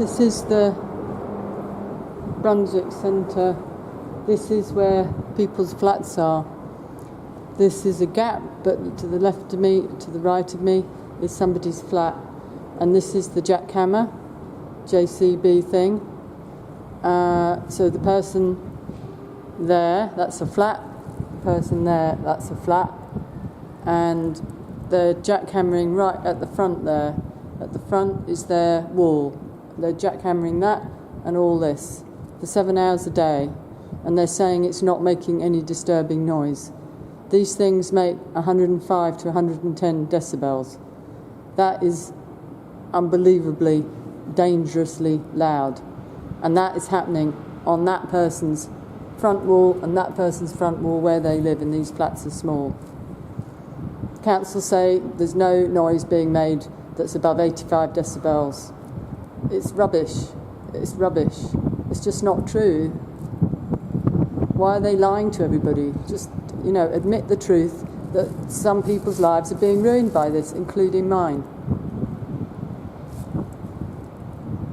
This is the Brunswick Centre. This is where people's flats are. This is a gap, but to the left of me, to the right of me, is somebody's flat. And this is the Jackhammer, JCB thing. So the person there, that's a flat. The person there, that's a flat. And they're jackhammering right at the front there. At the front is their wall. They're jackhammering that and all this for 7 hours a day. And they're saying it's not making any disturbing noise. These things make 105 to 110 decibels. That is unbelievably, dangerously loud. And that is happening on that person's front wall and that person's front wall where they live, and these flats are small. Council say there's no noise being made that's above 85 decibels. It's rubbish. It's rubbish. It's just not true. Why are they lying to everybody? Just, admit the truth that some people's lives are being ruined by this, including mine.